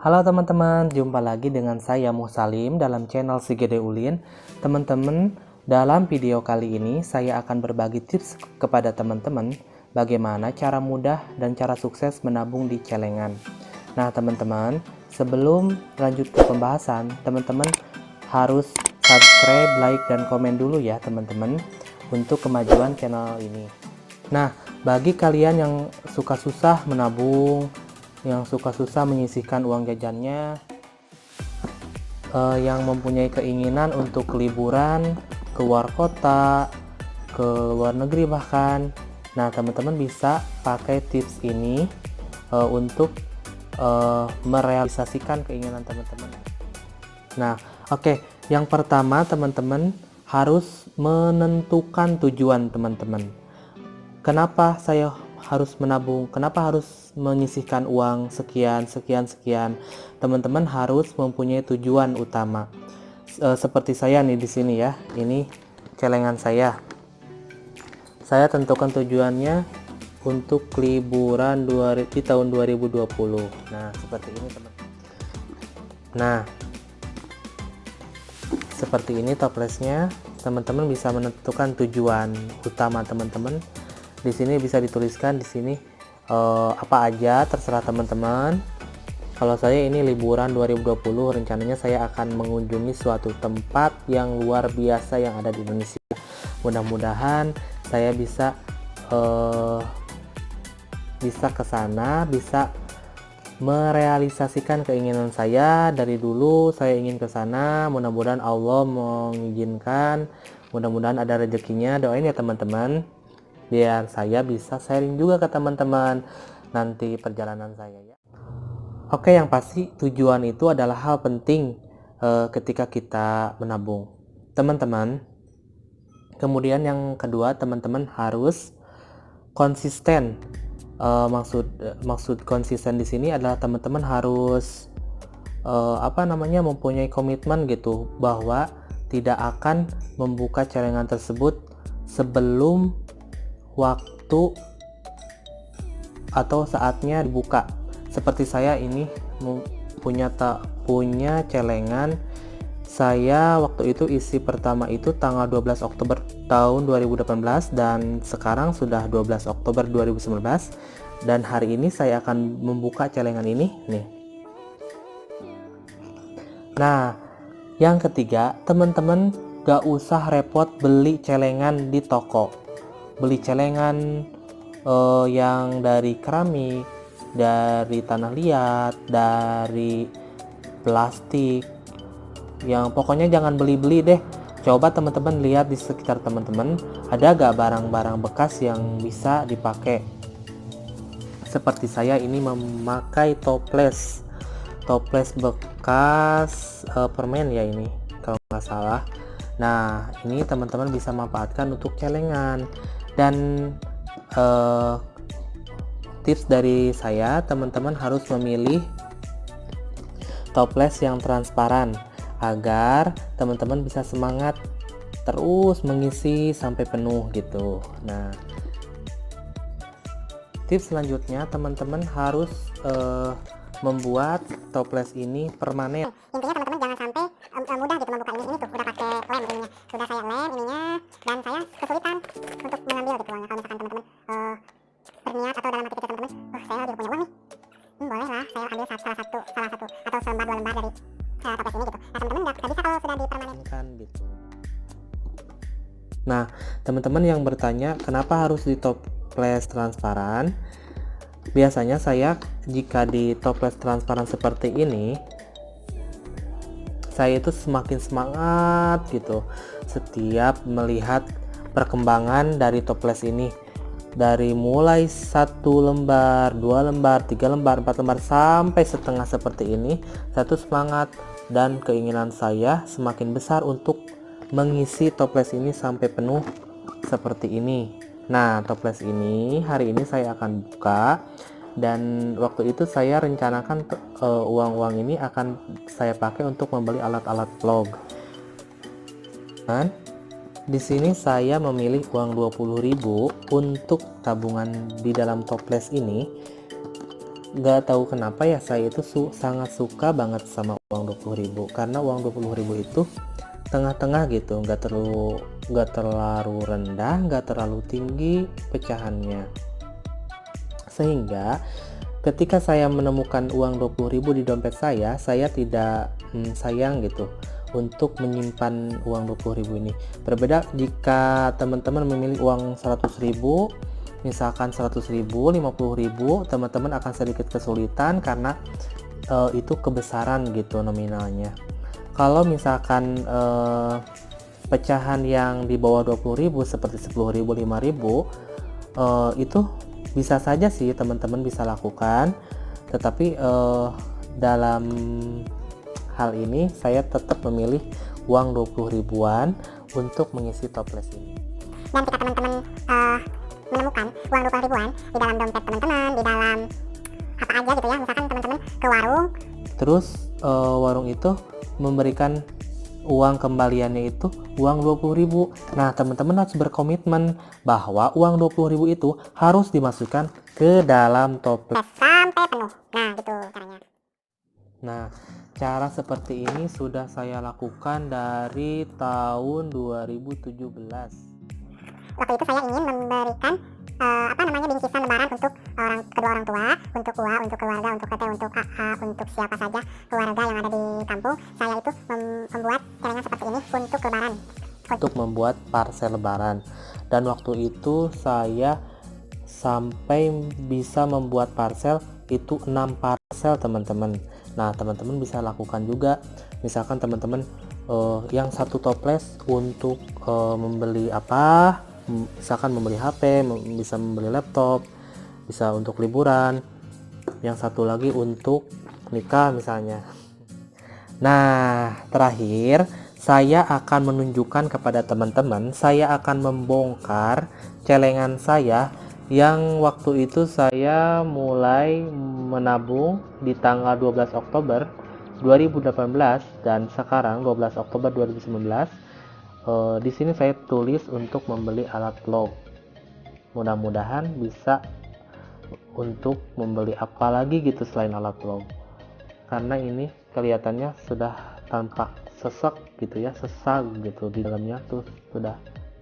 Halo teman-teman, jumpa lagi dengan saya Musalim dalam channel Si Gede Ulin. Teman-teman, dalam video kali ini saya akan berbagi tips kepada teman-teman bagaimana cara mudah dan cara sukses menabung di celengan. Nah teman-teman, sebelum lanjut ke pembahasan, teman-teman harus subscribe, like, dan komen dulu ya teman-teman untuk kemajuan channel ini. Nah, bagi kalian yang suka susah menabung, yang suka susah menyisihkan uang jajannya, yang mempunyai keinginan untuk liburan ke luar kota, ke luar negeri bahkan. Nah, teman-teman bisa pakai tips ini untuk merealisasikan keinginan teman-teman. Nah, oke. Yang pertama, teman-teman harus menentukan tujuan teman-teman. Kenapa saya harus menabung? Kenapa harus menyisihkan uang sekian? Teman-teman harus mempunyai tujuan utama. Seperti saya nih di sini ya. Ini celengan saya. Saya tentukan tujuannya untuk liburan di tahun 2020. Nah, seperti ini teman-teman. Nah, seperti ini toplesnya. Teman-teman bisa menentukan tujuan utama teman-teman. Di sini bisa dituliskan di sini apa aja, terserah teman-teman. Kalau saya ini liburan 2020, rencananya saya akan mengunjungi suatu tempat yang luar biasa yang ada di Indonesia. Mudah-mudahan saya bisa ke sana, bisa merealisasikan keinginan saya. Dari dulu saya ingin ke sana, mudah-mudahan Allah mengizinkan, mudah-mudahan ada rezekinya. Doain ya teman-teman, biar saya bisa sharing juga ke teman-teman nanti perjalanan saya ya. Oke, yang pasti tujuan itu adalah hal penting ketika kita menabung teman-teman. Kemudian yang kedua, teman-teman harus konsisten. Maksud konsisten di sini adalah teman-teman harus mempunyai komitmen gitu, bahwa tidak akan membuka celengan tersebut sebelum waktu atau saatnya dibuka. Seperti saya ini punya celengan. Saya waktu itu isi pertama itu tanggal 12 Oktober tahun 2018 dan sekarang sudah 12 Oktober 2019 dan hari ini saya akan membuka celengan ini nih. Nah, yang ketiga, teman-teman gak usah repot beli celengan di toko. Beli celengan yang dari keramik, dari tanah liat, dari plastik, yang pokoknya jangan beli-beli deh. Coba teman-teman lihat di sekitar teman-teman, ada gak barang-barang bekas yang bisa dipakai. Seperti saya ini memakai toples bekas permen ya ini kalau nggak salah. Nah, ini teman-teman bisa manfaatkan untuk celengan. Dan tips dari saya, teman-teman harus memilih toples yang transparan agar teman-teman bisa semangat terus mengisi sampai penuh gitu. Nah, tips selanjutnya, teman-teman harus membuat toples ini permanen. Intinya teman-teman jangan sampai mudah gitu membuka ini tuh udah pakai lem ininya, sudah saya lem ininya dan saya kesulitan untuk mengambil gitu uangnya. Kalau misalkan teman-teman berniat atau dalam hati kita teman-teman, saya lagi punya uang nih, boleh lah saya ambil salah satu atau selembar dua lembar dari toples ini gitu. Nah teman-teman nggak bisa kalau sudah dipermanenkan gitu. Nah, teman-teman yang bertanya kenapa harus di toples transparan, biasanya saya jika di toples transparan seperti ini, saya itu semakin semangat gitu setiap melihat perkembangan dari toples ini. Dari mulai 1 lembar, 2 lembar, 3 lembar, 4 lembar sampai setengah seperti ini, saya tuh semangat dan keinginan saya semakin besar untuk mengisi toples ini sampai penuh seperti ini. Nah, toples ini hari ini saya akan buka. Dan waktu itu saya rencanakan uang-uang ini akan saya pakai untuk membeli alat-alat vlog. Dan di sini saya memilih uang 20.000 untuk tabungan di dalam toples ini. nggak tahu kenapa ya, saya itu sangat suka banget sama uang 20.000, karena uang 20.000 itu tengah-tengah gitu, nggak terlalu rendah, nggak terlalu tinggi pecahannya, sehingga ketika saya menemukan uang 20.000 di dompet saya tidak sayang gitu untuk menyimpan uang 20.000 ini. Berbeda jika teman-teman memilih uang 100.000, misalkan 100.000, 50.000, teman-teman akan sedikit kesulitan karena itu kebesaran gitu nominalnya. Kalau misalkan pecahan yang di bawah 20.000 seperti 10.000, 5.000, itu bisa saja sih teman-teman bisa lakukan, tetapi dalam hal ini saya tetap memilih uang 20 ribuan untuk mengisi toples ini. Dan jika teman-teman menemukan uang 20 ribuan di dalam dompet teman-teman, di dalam apa aja gitu ya, misalkan teman-teman ke warung, terus warung itu memberikan uang kembaliannya itu uang 20.000. Nah, teman-teman harus berkomitmen bahwa uang 20.000 itu harus dimasukkan ke dalam toples sampai penuh. Nah, gitu caranya. Nah, cara seperti ini sudah saya lakukan dari tahun 2017. Waktu itu saya ingin memberikan bingkisan lebaran untuk kedua orang tua, untuk uwa, untuk keluarga, untuk teteh, untuk AA, untuk siapa saja keluarga yang ada di kampung. Saya itu membuat celengan seperti ini untuk lebaran. Untuk membuat parcel lebaran. Dan waktu itu saya sampai bisa membuat parcel itu 6 parcel teman-teman. Nah, teman-teman bisa lakukan juga. Misalkan teman-teman yang satu toples untuk membeli apa, misalkan membeli HP, bisa membeli laptop, bisa untuk liburan, yang satu lagi untuk nikah misalnya. Nah, terakhir saya akan menunjukkan kepada teman-teman, saya akan membongkar celengan saya yang waktu itu saya mulai menabung di tanggal 12 Oktober 2018 dan sekarang 12 Oktober 2019. Di sini saya tulis untuk membeli alat vlog. Mudah-mudahan bisa untuk membeli apa lagi gitu selain alat vlog. Karena ini kelihatannya sudah tampak sesek gitu ya, sesak gitu, di dalamnya tuh sudah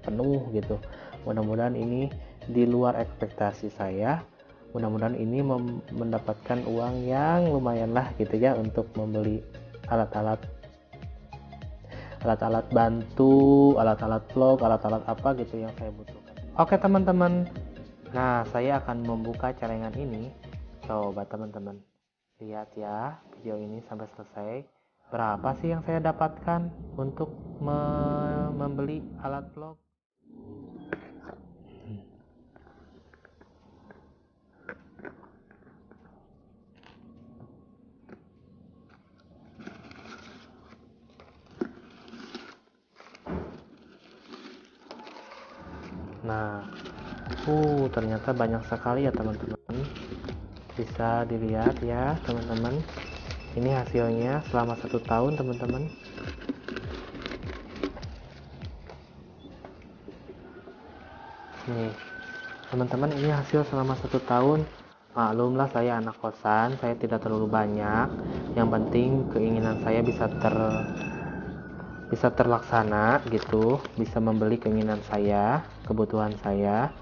penuh gitu. Mudah-mudahan ini di luar ekspektasi saya. Mudah-mudahan ini mendapatkan uang yang lumayan lah gitu ya untuk membeli alat-alat bantu, alat-alat vlog, alat-alat apa gitu yang saya butuhkan. Oke teman-teman, nah saya akan membuka celengan ini. Coba teman-teman lihat ya video ini sampai selesai. Berapa sih yang saya dapatkan untuk membeli alat vlog? Nah, ternyata banyak sekali ya teman-teman. Bisa dilihat ya teman-teman. Ini hasilnya selama 1 tahun teman-teman. Nih, teman-teman, ini hasil selama 1 tahun. Maklumlah saya anak kosan, saya tidak terlalu banyak. Yang penting keinginan saya bisa terlaksana gitu, bisa membeli keinginan saya, kebutuhan saya.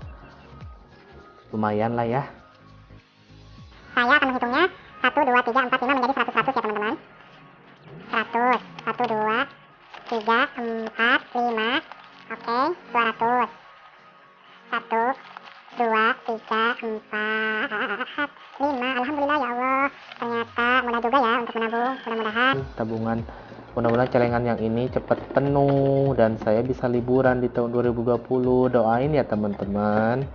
Lumayan lah ya. Saya akan menghitungnya 1, 2, 3, 4, 5 menjadi 100 ya teman-teman. 100, 1, 2, 3, 4, 5. Oke, 200. 1, 2, 3, 4, 5. Alhamdulillah ya Allah. Ternyata mudah juga ya untuk menabung. Mudah-mudahan tabungan, mudah-mudahan celengan yang ini cepat penuh dan saya bisa liburan di tahun 2020. Doain ya teman-teman.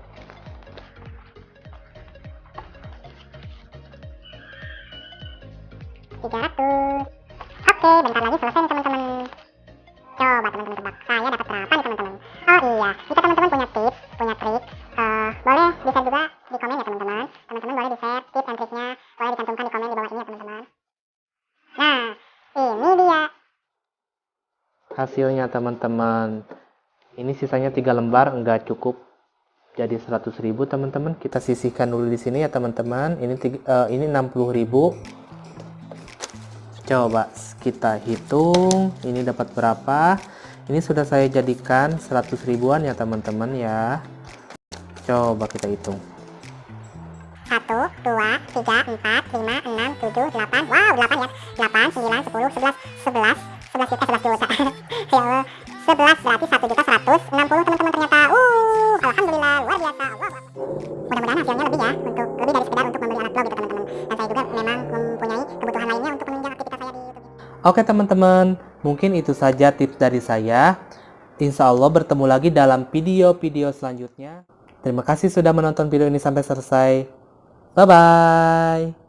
300. Oke, bentar lagi selesai nih teman-teman. Coba teman-teman tebak, saya dapat berapa nih teman-teman? Oh iya, jika teman-teman punya tips, punya trik, boleh di-share juga di komen ya teman-teman. Teman-teman boleh di-share tips dan triknya, boleh dicantumkan di komen di bawah ini ya teman-teman. Nah, ini dia Hasilnya teman-teman. Ini sisanya 3 lembar, enggak cukup jadi 100.000 teman-teman. Kita sisihkan dulu di sini ya teman-teman. Ini 60.000. Coba kita hitung ini dapat berapa. Ini sudah saya jadikan 100 ribuan ya teman-teman ya. Coba kita hitung. 1, 2, 3, 4, 5, 6, 7, 8. Wow, 8 ya. 8, 9, 10, 11, 11 juta. Ya Allah. 11 berarti 1.160.000 teman-teman ternyata. Alhamdulillah, luar biasa. Mudah-mudahan hasilnya lebih ya, untuk lebih dari sekedar untuk membeli alat vlog gitu teman-teman. Dan saya juga memang mempunyai kebutuhan lainnya untuk menunjang aktivitas saya di YouTube. Oke teman-teman, mungkin itu saja tips dari saya. Insya Allah bertemu lagi dalam video-video selanjutnya. Terima kasih sudah menonton video ini sampai selesai. Bye-bye.